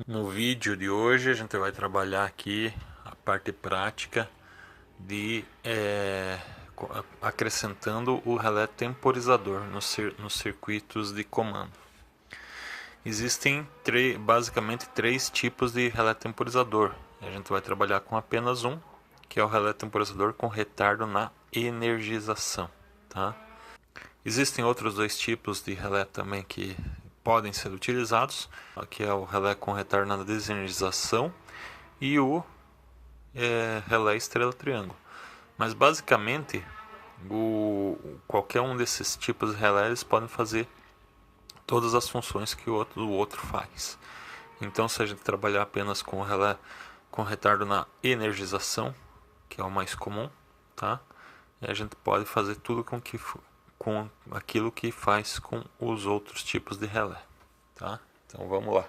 No vídeo de hoje a gente vai trabalhar aqui a parte prática de acrescentando o relé temporizador nos circuitos de comando. Existem basicamente três tipos de relé temporizador. A gente vai trabalhar com apenas um, que é o relé temporizador com retardo na energização, tá? Existem outros dois tipos de relé também que podem ser utilizados, que é o relé com retardo na desenergização e o relé estrela-triângulo. Mas basicamente, qualquer um desses tipos de relé eles podem fazer todas as funções que o outro faz. Então, se a gente trabalhar apenas com o relé com retardo na energização, que é o mais comum, tá? A gente pode fazer tudo com aquilo que faz com os outros tipos de relé, tá? Então vamos lá.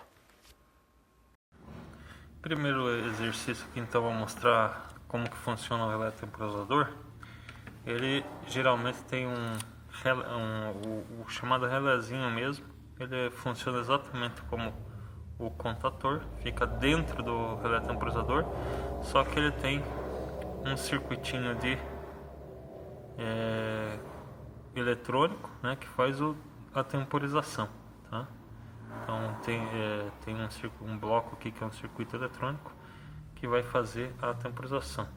Primeiro exercício aqui, então, vou mostrar como que funciona o relé temporizador. Ele geralmente tem o chamado relézinho mesmo. Ele funciona exatamente como o contator, fica dentro do relé temporizador, só que ele tem um circuitinho de eletrônico, né, que faz a temporização, tá? Então tem um bloco aqui que é um circuito eletrônico que vai fazer a temporização.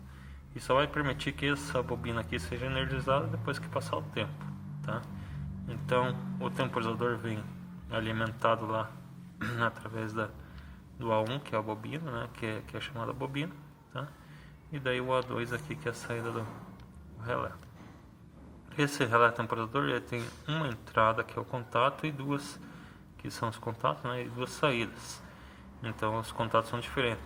E só vai permitir que essa bobina aqui seja energizada depois que passar o tempo, tá? Então o temporizador vem alimentado lá através do A1, que é a bobina, né, que é chamada bobina, tá? E daí o A2 aqui, que é a saída do relé. Esse relé temporizador ele tem uma entrada, que é o contato, e duas, que são os contatos, né, e duas saídas. Então os contatos são diferentes,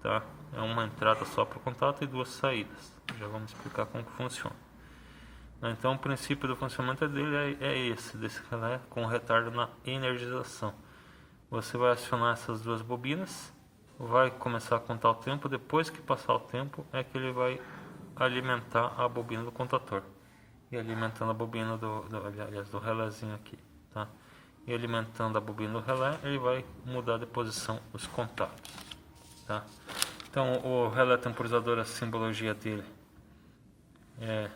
tá? É uma entrada só para o contato e duas saídas. Já vamos explicar como que funciona. Então o princípio do funcionamento dele é esse, desse relé com retardo na energização. Você vai acionar essas duas bobinas, vai começar a contar o tempo. Depois que passar o tempo é que ele vai alimentar a bobina do contator. E alimentando a bobina do relézinho aqui, tá? E alimentando a bobina do relé, ele vai mudar de posição os contatos, tá? Então o relé temporizador, a simbologia dele é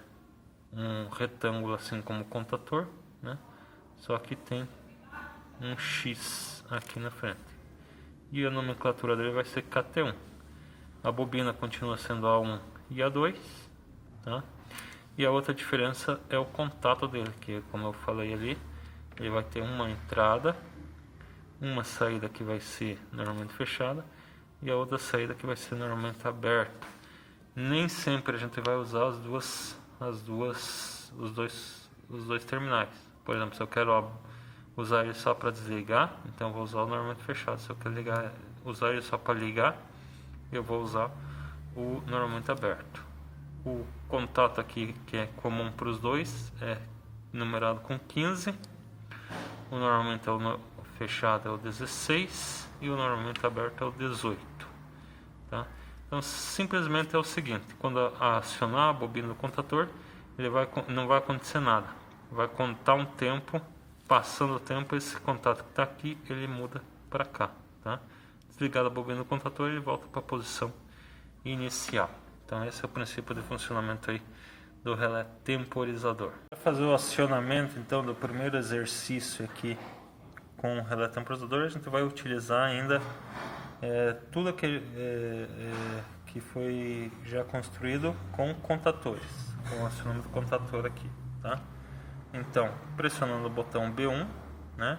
um retângulo assim como o contator, né? Só que tem um X aqui na frente. E a nomenclatura dele vai ser KT1. A bobina continua sendo A1 e A2, tá? E a outra diferença é o contato dele, que como eu falei ali, ele vai ter uma entrada, uma saída que vai ser normalmente fechada e a outra saída que vai ser normalmente aberta. Nem sempre a gente vai usar os dois terminais. Por exemplo, se eu quero usar ele só para desligar, então eu vou usar o normalmente fechado. Se eu quero usar ele só para ligar, eu vou usar o normalmente aberto. O contato aqui, que é comum para os dois, é numerado com 15. O normalmente fechado é o 16 e o normalmente aberto é o 18, tá? Então simplesmente é o seguinte: quando acionar a bobina do contator, não vai acontecer nada, vai contar um tempo. Passando o tempo, esse contato que está aqui ele muda para cá, tá? Desligado a bobina do contator, ele volta para a posição inicial. Então esse é o princípio de funcionamento aí do relé temporizador. Para fazer o acionamento então do primeiro exercício aqui com o relé temporizador, a gente vai utilizar ainda tudo que foi já construído com contatores, com o acionamento do contator aqui, tá? Então, pressionando o botão B1, né,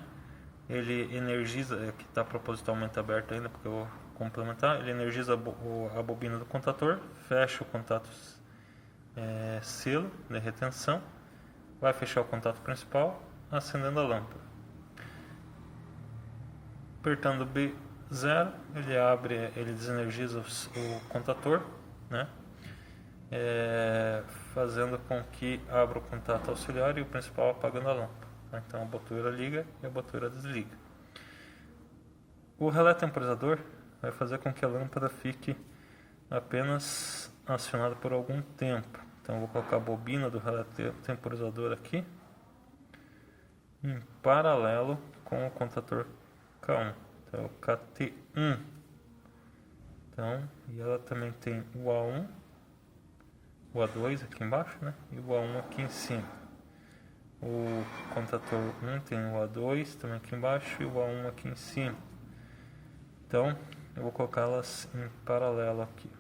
ele energiza, que está propositalmente aberto ainda porque eu vou complementar, ele energiza a bobina do contator, fecha o contato selo de retenção, vai fechar o contato principal, acendendo a lâmpada. Apertando B0, ele desenergiza o contator, né, fazendo com que abra o contato auxiliar e o principal apagando a lâmpada. Então a botoeira liga e a botoeira desliga. O relé temporizador vai fazer com que a lâmpada fique apenas acionada por algum tempo. Então eu vou colocar a bobina do relé temporizador aqui em paralelo com o contator K1, Então é o KT1. Então, e ela também tem o A1, o A2 aqui embaixo, né? E o A1 aqui em cima. O contator 1 tem o A2 também aqui embaixo e o A1 aqui em cima. Então, eu vou colocá-las em paralelo aqui.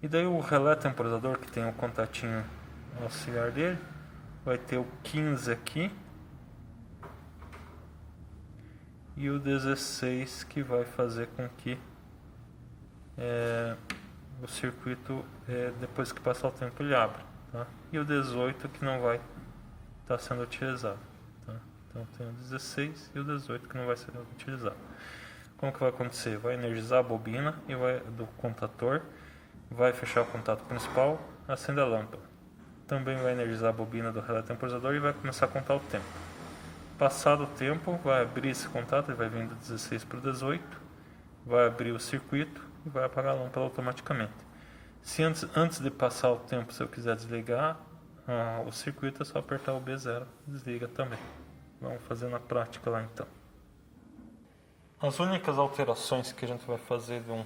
E daí o relé temporizador, que tem o contatinho auxiliar dele, vai ter o 15 aqui e o 16, que vai fazer com que o circuito, depois que passar o tempo, ele abre, tá? E o 18, que não vai estar sendo utilizado, tá? Então tem o 16 e o 18 que não vai ser utilizado. Como que vai acontecer? Vai energizar a bobina e do contator, vai fechar o contato principal, acende a lâmpada. Também vai energizar a bobina do relé temporizador e vai começar a contar o tempo. Passado o tempo, vai abrir esse contato, ele vai vir do 16 para o 18, vai abrir o circuito e vai apagar a lâmpada automaticamente. Se antes de passar o tempo, se eu quiser desligar o circuito, é só apertar o B0, desliga também. Vamos fazer na prática lá então. As únicas alterações que a gente vai fazer de um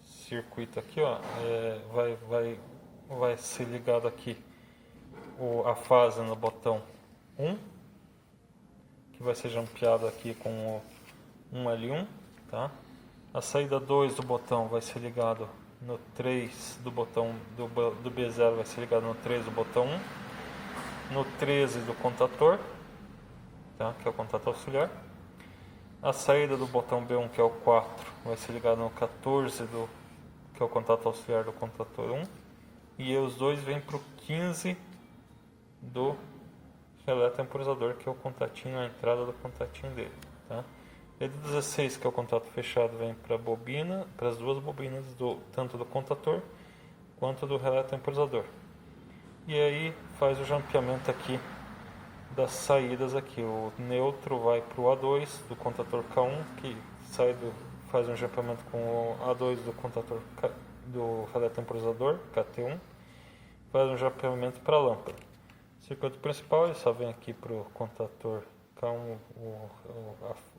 circuito aqui, ó, vai ser ligado aqui a fase no botão 1, que vai ser jampeado aqui com o 1L1, tá? A saída 2 do botão vai ser ligado no 3 do botão do B0, vai ser ligado no 3 do botão 1, no 13 do contator, tá? Que é o contato auxiliar. A saída do botão B1, que é o 4, vai ser ligado no 14 que é o contato auxiliar do contator 1, e os dois vêm para o 15 do relé temporizador, que é o contatinho, a entrada do contatinho dele, tá? E do 16, que é o contato fechado, vem para a bobina, para as duas bobinas, tanto do contator quanto do relé temporizador. E aí faz o jampeamento aqui das saídas aqui. O neutro vai para o A2 do contator K1, que faz um jampeamento com o A2 do contator do relé temporizador, KT1, faz um jampeamento para a lâmpada. O circuito principal ele só vem aqui para o contator K1,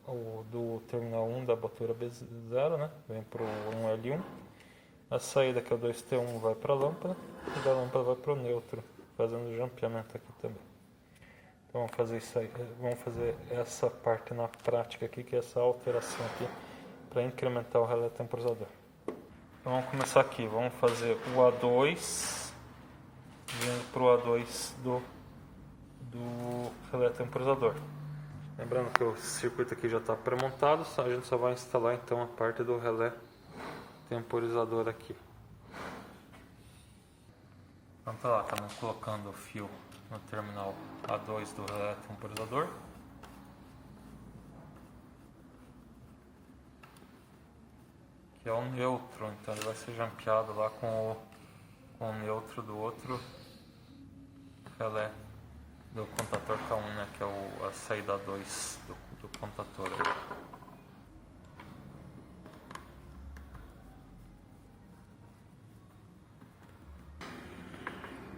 o do terminal 1 da bateria B0, né? Vem para o 1L1. A saída, que é o 2T1, vai para a lâmpada, e da lâmpada vai para o neutro, fazendo o jampeamento aqui também. Então vamos fazer isso aí, vamos fazer essa parte na prática aqui, que é essa alteração aqui, para incrementar o relé temporizador. Então vamos começar aqui, vamos fazer o A2, vindo para o A2 do relé temporizador. Lembrando que o circuito aqui já está pré-montado, a gente só vai instalar então a parte do relé temporizador aqui. Então tá lá, estamos colocando o fio no terminal A2 do relé temporizador. Que é o neutro, então ele vai ser jampeado lá com o neutro do outro relé do contator K1, né, que é a saída 2 do contator.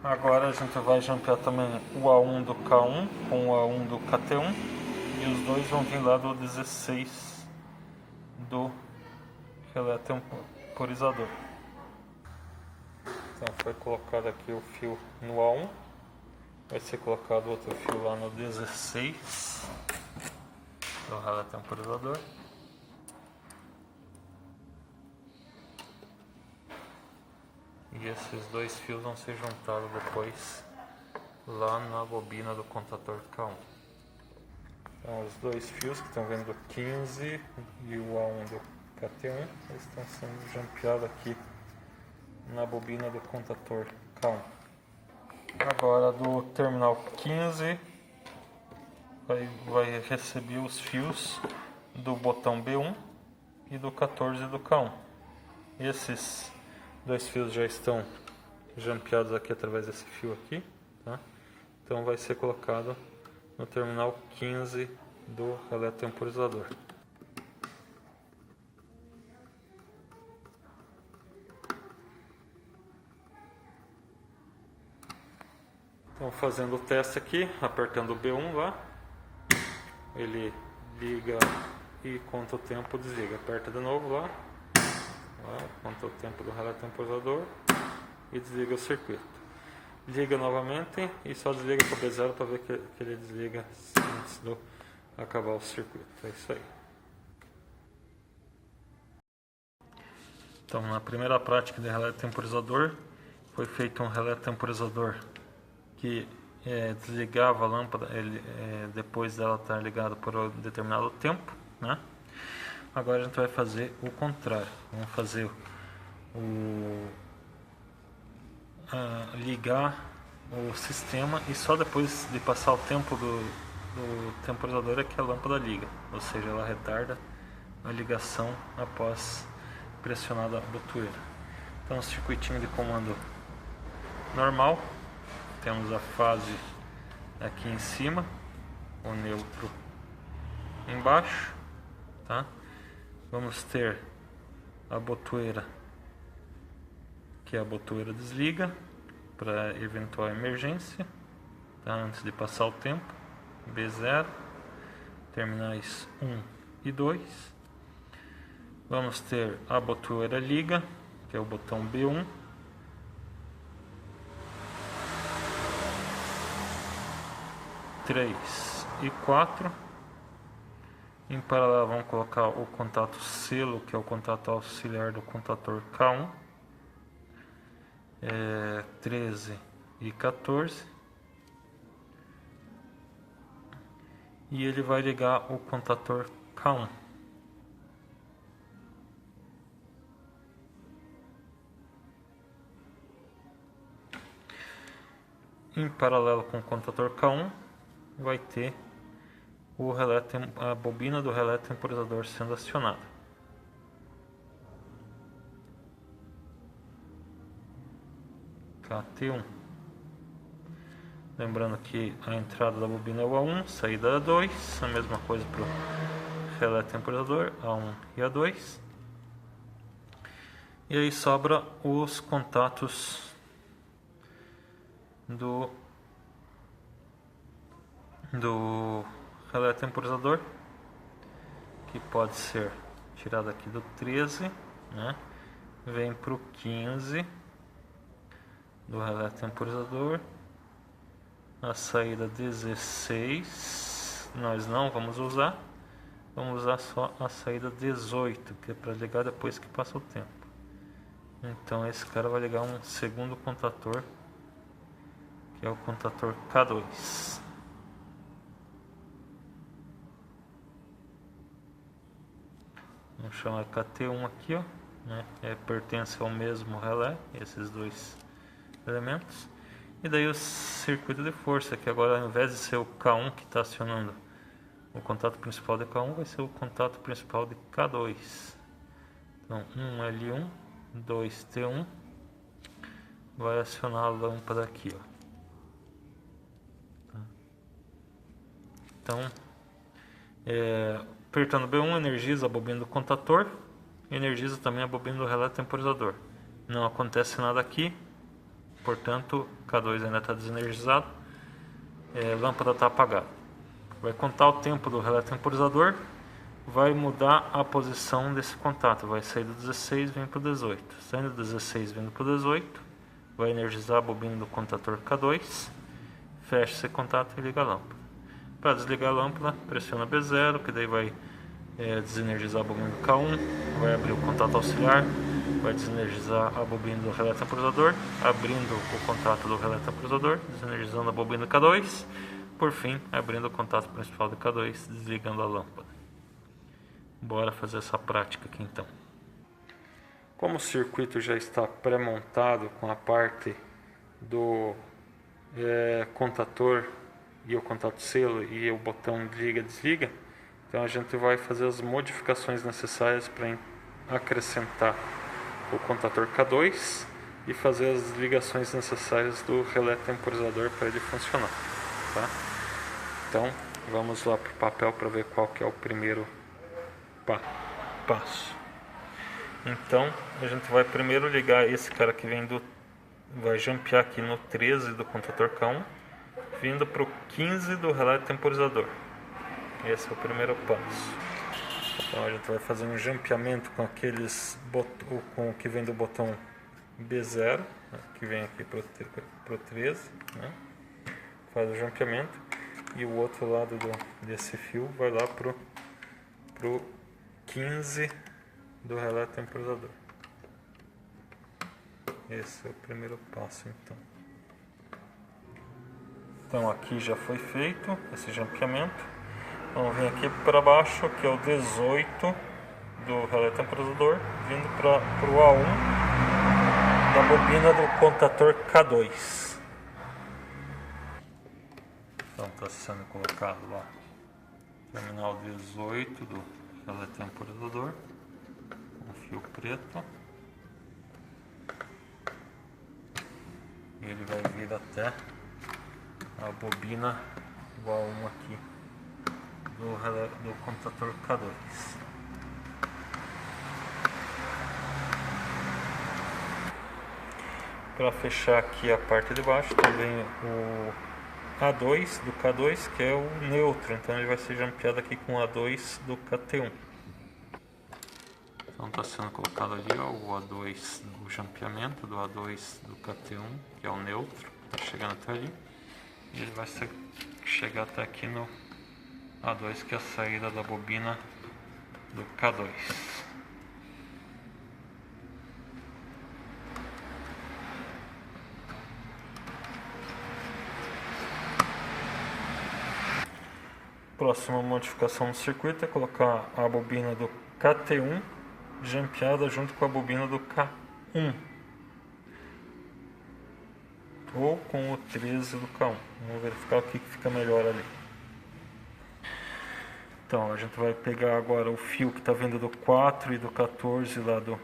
Agora a gente vai jampear também o A1 do K1 com o A1 do KT1, e os dois vão vir lá do 16 do relé temporizador. Então foi colocado aqui o fio no A1. Vai ser colocado outro fio lá no 16 do relé temporizador. E esses dois fios vão ser juntados depois lá na bobina do contator K1. Então os dois fios que estão vendo do 15 e o A1 do KT1, eles estão sendo jampeados aqui na bobina do contator K1. Agora do terminal 15 vai receber os fios do botão B1 e do 14 do K1. Esses dois fios já estão jampeados aqui através desse fio aqui, tá? Então vai ser colocado no terminal 15 do relé temporizador. Então fazendo o teste aqui, apertando o B1 lá, ele liga e conta o tempo, desliga. Aperta de novo lá, conta o tempo do relé temporizador e desliga o circuito. Liga novamente e só desliga com o B0 para ver que ele desliga antes de acabar o circuito. É isso aí. Então, na primeira prática de relé temporizador, foi feito um relé temporizador que desligava a lâmpada depois dela estar ligada por um determinado tempo, né? Agora a gente vai fazer o contrário. Vamos fazer ligar o sistema e só depois de passar o tempo do temporizador é que a lâmpada liga, ou seja, ela retarda a ligação após pressionada a botoeira. Então, o circuitinho de comando normal, temos a fase aqui em cima, o neutro embaixo, tá? Vamos ter a botoeira, que a botoeira desliga para eventual emergência, tá? Antes de passar o tempo, B0, terminais 1 e 2. Vamos ter a botoeira liga, que é o botão B1. Três e 4. Em paralelo vamos colocar o contato selo, que é o contato auxiliar do contator K1. 13 e 14. E ele vai ligar o contator K1. Em paralelo com o contator K1 vai ter a bobina do relé temporizador sendo acionada. KT1. Lembrando que a entrada da bobina é o A1, saída é A2, a mesma coisa para o relé temporizador, A1 e A2. E aí sobra os contatos do relé temporizador, que pode ser tirado aqui do 13, né? Vem para o 15 do relé temporizador, a saída 16 nós não vamos usar, vamos usar só a saída 18, que é para ligar depois que passa o tempo. Então esse cara vai ligar um segundo contator, que é o contator K2. Vamos chamar KT1 aqui, ó, né? Pertence ao mesmo relé, esses dois elementos. E daí o circuito de força, que agora ao invés de ser o K1 que está acionando o contato principal de K1, vai ser o contato principal de K2. Então 1L1, 2T1 vai acionar a lâmpada aqui, ó. Então, apertando B1 energiza a bobina do contator, energiza também a bobina do relé temporizador. Não acontece nada aqui, portanto K2 ainda está desenergizado, a lâmpada está apagada. Vai contar o tempo do relé temporizador, vai mudar a posição desse contato, vai sair do 16 e vem para o 18. Saindo do 16 e vindo para o 18, vai energizar a bobina do contator K2, fecha esse contato e liga a lâmpada. Para desligar a lâmpada, pressiona B0, que daí vai desenergizar a bobina do K1, vai abrir o contato auxiliar, vai desenergizar a bobina do relé temporizador, abrindo o contato do relé temporizador, desenergizando a bobina do K2, por fim, abrindo o contato principal do K2, desligando a lâmpada. Bora fazer essa prática aqui então. Como o circuito já está pré-montado com a parte do contator e o contato selo e o botão liga-desliga, então a gente vai fazer as modificações necessárias para acrescentar o contator K2 e fazer as ligações necessárias do relé temporizador para ele funcionar, tá? Então vamos lá para o papel para ver qual que é o primeiro passo. Então a gente vai primeiro ligar esse cara que vem vai jumpear aqui no 13 do contator K1, vindo para o 15 do relé temporizador. Esse é o primeiro passo. Então a gente vai fazer um jampeamento com com o que vem do botão B0, né, que vem aqui para o 13, né, faz o jampeamento, e o outro lado desse fio vai lá para o 15 do relé temporizador. Esse é o primeiro passo, então. Então aqui já foi feito esse jampeamento. Vamos vir aqui para baixo, que é o 18 do relé temporizador, vindo para o A1 da bobina do contator K2. Então está sendo colocado lá terminal 18 do relé temporizador, com fio preto. E ele vai vir até a bobina do A1 aqui do contator K2. Para fechar aqui a parte de baixo, também o A2 do K2, que é o neutro, então ele vai ser jampeado aqui com o A2 do KT1. Então está sendo colocado ali, ó, o A2, o jampeamento do A2 do KT1, que é o neutro, está chegando até ali, e ele vai chegar até aqui no A2, que é a saída da bobina do K2. Próxima modificação no circuito é colocar a bobina do KT1 jampeada junto com a bobina do K1 ou com o 13 do K1. Vamos verificar o que fica melhor ali. Então a gente vai pegar agora o fio que está vindo do 4 e do 14 lá do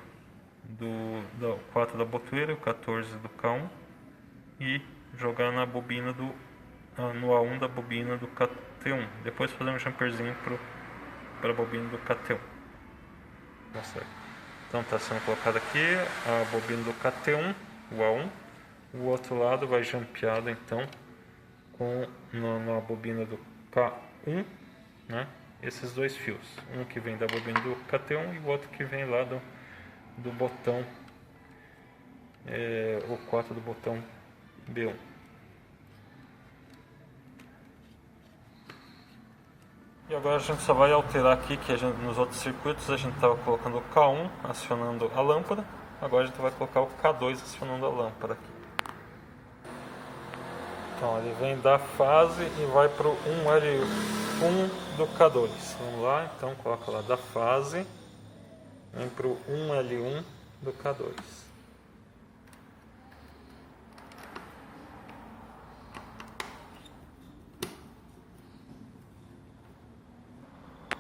4 da botoeira, o 14 do K1, e jogar na bobina no A1 da bobina do KT1. Depois fazer um jumperzinho para a bobina do KT1. Então está sendo colocado aqui a bobina do KT1, o A1. O outro lado vai jampeado então na bobina do K1, né? Esses dois fios, um que vem da bobina do KT1 e o outro que vem lá do botão, o 4 do botão B1. E agora a gente só vai alterar aqui, que nos outros circuitos a gente estava colocando o K1 acionando a lâmpada, agora a gente vai colocar o K2 acionando a lâmpada aqui. Então ele vem da fase e vai para o 1L1 do K2. Vamos lá, então coloca lá da fase, vem para o 1L1 do K2.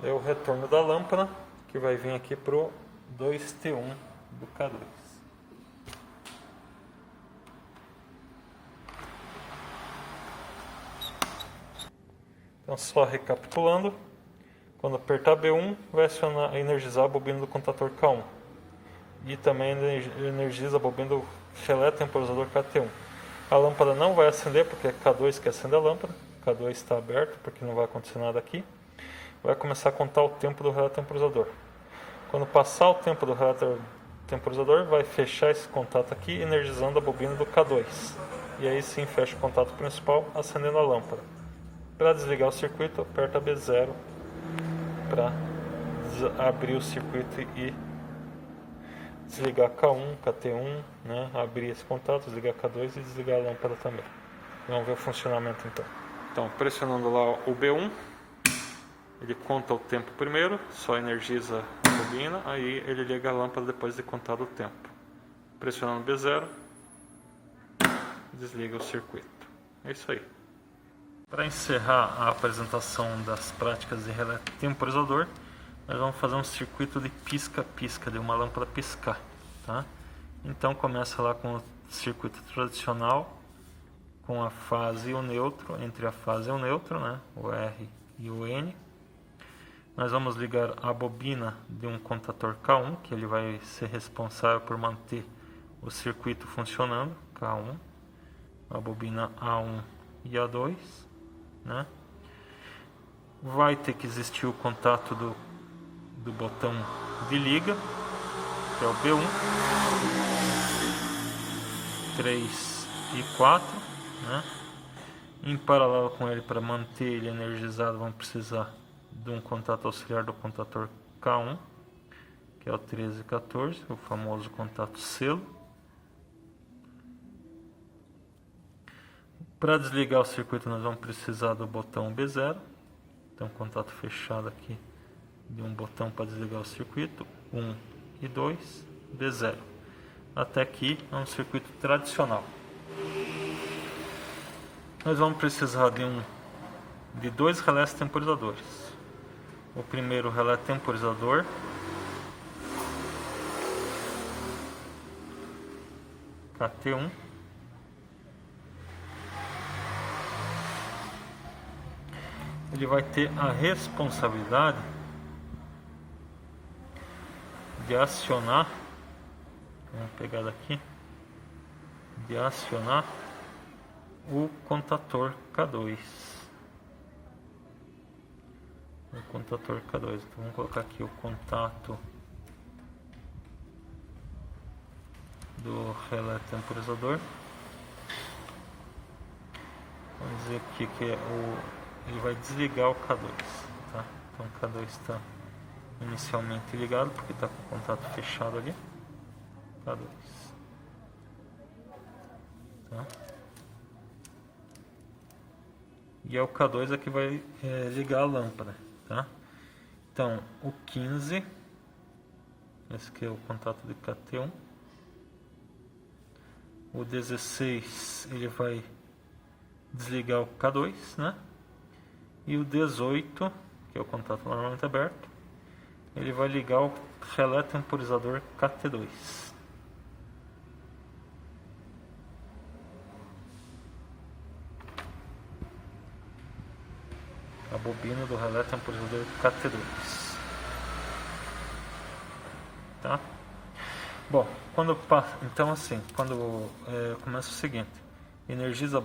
É o retorno da lâmpada, que vai vir aqui para o 2T1 do K2. Então, só recapitulando, quando apertar B1, vai energizar a bobina do contator K1. E também energiza a bobina do relé temporizador KT1. A lâmpada não vai acender, porque é K2 que acende a lâmpada. K2 está aberto, porque não vai acontecer nada aqui. Vai começar a contar o tempo do relé temporizador. Quando passar o tempo do relé temporizador, vai fechar esse contato aqui, energizando a bobina do K2. E aí sim fecha o contato principal, acendendo a lâmpada. Para desligar o circuito, aperta B0 para abrir o circuito e desligar K1, KT1, né? Abrir esse contato, desligar K2 e desligar a lâmpada também. Vamos ver o funcionamento então. Então, pressionando lá o B1, ele conta o tempo primeiro, só energiza a bobina, aí ele liga a lâmpada depois de contado o tempo. Pressionando B0, desliga o circuito. É isso aí. Para encerrar a apresentação das práticas de relé temporizador, nós vamos fazer um circuito de pisca-pisca, de uma lâmpada piscar, tá? Então começa lá com o circuito tradicional, com a fase e o neutro, entre a fase e o neutro, né? O R e o N. Nós vamos ligar a bobina de um contator K1, que ele vai ser responsável por manter o circuito funcionando, K1, a bobina A1 e A2, né? Vai ter que existir o contato do botão de liga, que é o B1, 3 e 4, né? Em paralelo com ele, para manter ele energizado, vamos precisar de um contato auxiliar do contator K1, que é o 13 e 14, o famoso contato selo. Para desligar o circuito, nós vamos precisar do botão B0, então contato fechado aqui de um botão para desligar o circuito, 1 e 2, B0. Até aqui é um circuito tradicional. Nós vamos precisar de dois relés temporizadores. O primeiro relé temporizador KT1, ele vai ter a responsabilidade de acionar, vamos pegar daqui, de acionar o contator K2. O contator K2. Então vamos colocar aqui o contato do relé temporizador. Vamos dizer aqui que ele vai desligar o K2, tá? Então o K2 está inicialmente ligado porque está com o contato fechado ali. K2, tá? E é o K2 aqui vai ligar a lâmpada, tá? Então o 15, esse aqui é o contato de KT1. O 16 ele vai desligar o K2, né? E o 18, que é o contato normalmente aberto, ele vai ligar o relé temporizador KT2. A bobina do relé temporizador KT2, tá? Bom, quando passa, então assim, quando começa o seguinte, energiza,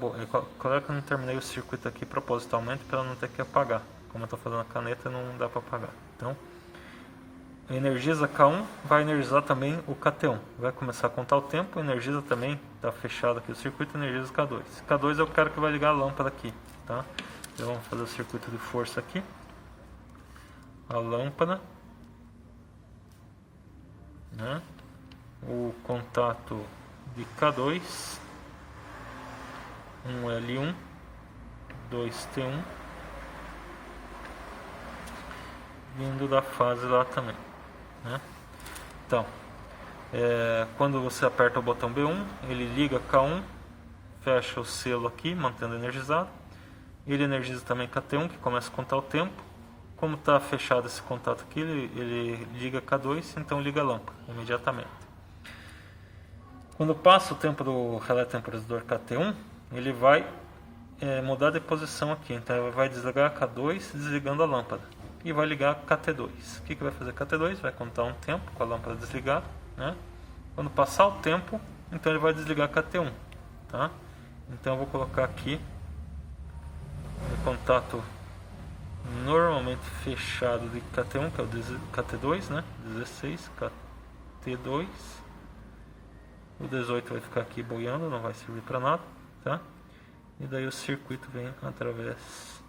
coloca no terminei o circuito aqui propositalmente para não ter que apagar. Como eu estou fazendo a caneta, não dá para apagar. Então, energiza K1, vai energizar também o KT1. Vai começar a contar o tempo, energiza também, está fechado aqui o circuito, energiza o K2. K2 é o cara que vai ligar a lâmpada aqui, tá? Então vamos fazer o circuito de força aqui. A lâmpada, né? O contato de K2, 1L1, 2T1, vindo da fase lá também, né? Então, quando você aperta o botão B1, ele liga K1, fecha o selo aqui, mantendo energizado. Ele energiza também KT1, que começa a contar o tempo. Como está fechado esse contato aqui, ele liga K2, então liga a lâmpada imediatamente. Quando passa o tempo do relé temporizador KT1, ele vai mudar de posição aqui. Então ele vai desligar K2 desligando a lâmpada. E vai ligar KT2. O que vai fazer KT2? Vai contar um tempo com a lâmpada desligada, né? Quando passar o tempo, então ele vai desligar KT1, tá? Então eu vou colocar aqui o contato normalmente fechado de KT1, que é o KT2, né? 16, KT2. O 18 vai ficar aqui boiando, não vai servir para nada, tá? E daí o circuito vem através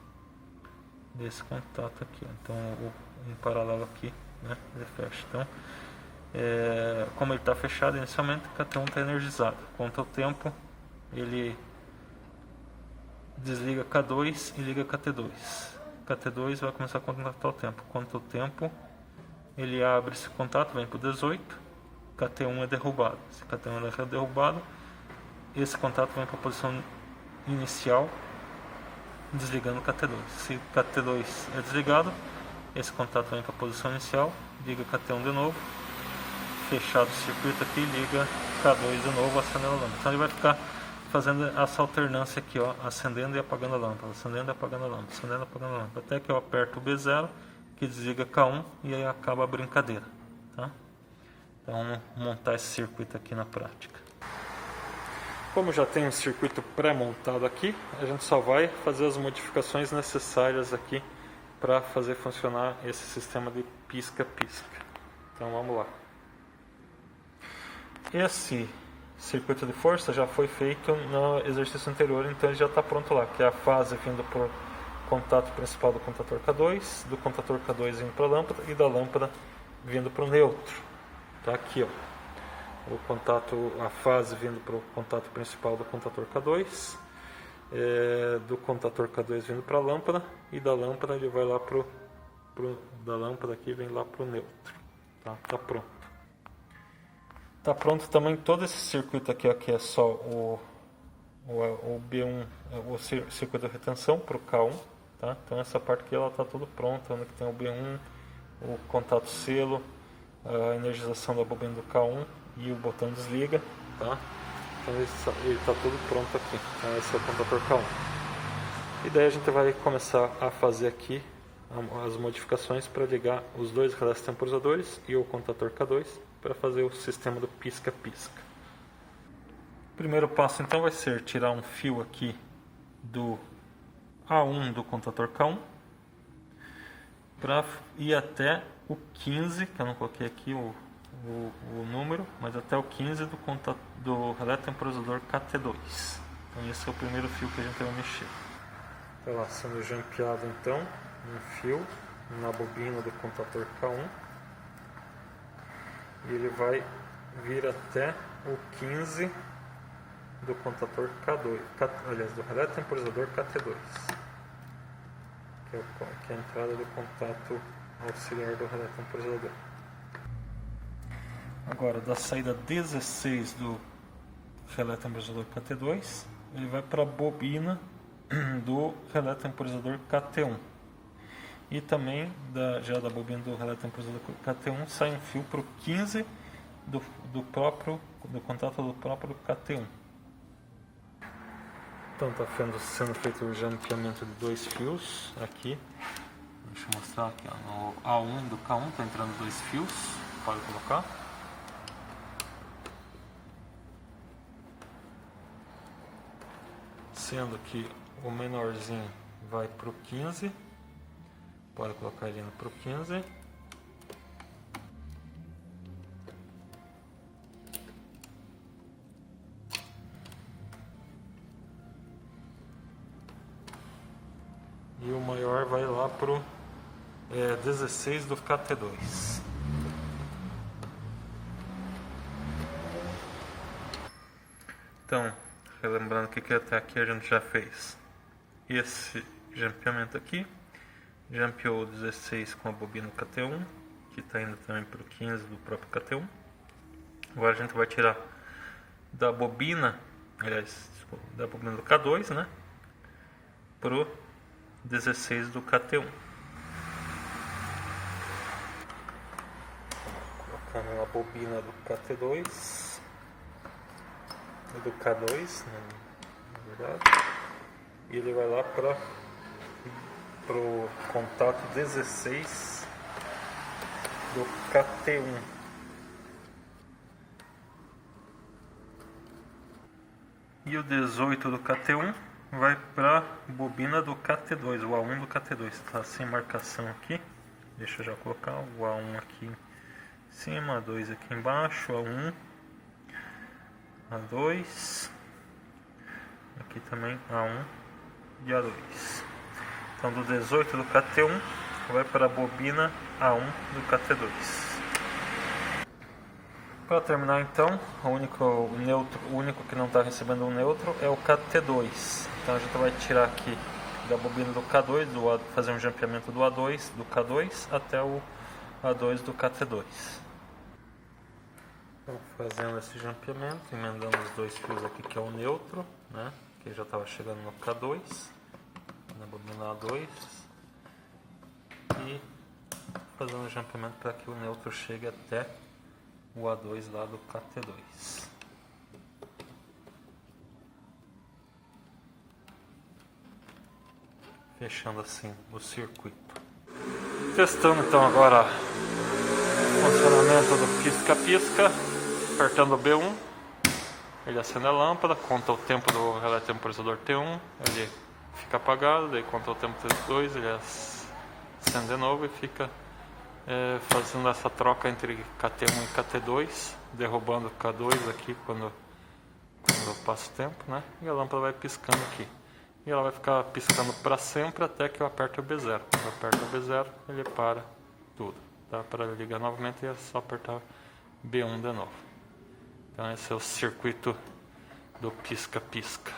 desse contato aqui. Então em paralelo aqui, né? Ele fecha. Então, como ele está fechado inicialmente, o KT1 está energizado. Conta o tempo, ele desliga K2 e liga KT2. KT2 vai começar a contar o tempo. Conta o tempo, ele abre esse contato, vem para o 18. KT1 é derrubado. Se KT1 é derrubado, esse contato vem para a posição inicial, desligando KT2. Se KT2 é desligado, esse contato vem para a posição inicial, liga KT1 de novo, fechado o circuito aqui, liga K2 de novo, acendendo a lâmpada. Então ele vai ficar fazendo essa alternância aqui, ó, acendendo e apagando a lâmpada, acendendo e apagando a lâmpada, acendendo e apagando a lâmpada, até que eu aperto o B0, que desliga K1 e aí acaba a brincadeira, tá? Então vamos montar esse circuito aqui na prática. Como já tem um circuito pré-montado aqui, a gente só vai fazer as modificações necessárias aqui para fazer funcionar esse sistema de pisca-pisca. Então vamos lá. Esse circuito de força já foi feito no exercício anterior, então ele já está pronto lá, que é a fase vindo por contato principal do contator K2, do contator K2 indo para a lâmpada e da lâmpada vindo para o neutro. Tá aqui, ó. A fase vindo para o contato principal do contator K2, do contator K2 vindo para a lâmpada, e da lâmpada ele vai lá da lâmpada aqui vem lá para o neutro. Tá pronto. Tá pronto também todo esse circuito aqui, ó, que é só o B1, o circuito de retenção para o K1. Tá? Então essa parte aqui ela está tudo pronta, onde tem o B1, o contato selo, a energização da bobina do K1 e o botão desliga. Tá? Então ele está tudo pronto aqui. Então esse é o contator K1. E daí a gente vai começar a fazer aqui as modificações para ligar os dois relés temporizadores e o contator K2 para fazer o sistema do pisca-pisca. O primeiro passo então vai ser tirar um fio aqui do A1 do contator K1 para ir até o 15, que eu não coloquei aqui o número, mas até o 15 do relé temporizador KT2. Então esse é o primeiro fio que a gente vai mexer. Está lá sendo jampeado então um fio na bobina do contator K1 e ele vai vir até o 15 do contator K2, aliás, do relé temporizador KT2, que é a entrada do contato auxiliar do relé temporizador. Agora, da saída 16 do relé temporizador KT2, ele vai para a bobina do relé temporizador KT1. E também, já da bobina do relé temporizador KT1, sai um fio para o 15 do contato do próprio KT1. Então está sendo feito o jampeamento de dois fios aqui. Deixa eu mostrar aqui, ó, no A1 do K1 está entrando dois fios, pode colocar. Sendo que o menorzinho vai para o 15, pode colocar ele para o 15. E o maior vai lá para o 16 do KT2. Então, relembrando que até aqui a gente já fez esse jampeamento aqui. Jampeou o 16 com a bobina KT1, que está indo também para o 15 do próprio KT1. Agora a gente vai tirar da bobina, da bobina do K2, né, para o 16 do KT1. Colocando a bobina do KT2 e do K2, na verdade, e ele vai lá para o contato 16 do KT1. E o 18 do KT1 vai para a bobina do KT2, o A1 do KT2. Está sem marcação aqui. Deixa eu já colocar o A1 aqui em cima, A2 aqui embaixo, A1, A2, aqui também A1 e A2. Então do 18 do KT1 vai para a bobina A1 do KT2. Para terminar então, o único que não está recebendo um neutro é o KT2. Então a gente vai tirar aqui da bobina do K2, fazer um jampeamento do A2 do K2 até o A2 do KT2. Então, fazendo esse jampeamento, emendando os dois fios aqui que é o neutro, né, que já estava chegando no K2, na bobina A2, e fazendo um jampeamento para que o neutro chegue até o A2 lá do KT2. Fechando assim o circuito. Testando então agora o funcionamento do pisca-pisca, apertando o B1, ele acende a lâmpada, conta o tempo do relé temporizador T1, ele fica apagado, daí conta o tempo do T2, ele acende de novo e fica fazendo essa troca entre KT1 e KT2, derrubando o K2 aqui quando eu passo tempo, né? E a lâmpada vai piscando aqui. E ela vai ficar piscando para sempre até que eu aperte o B0. Quando eu aperto o B0, ele para tudo. Tá? Para ligar novamente é só apertar B1 de novo. Então esse é o circuito do pisca-pisca.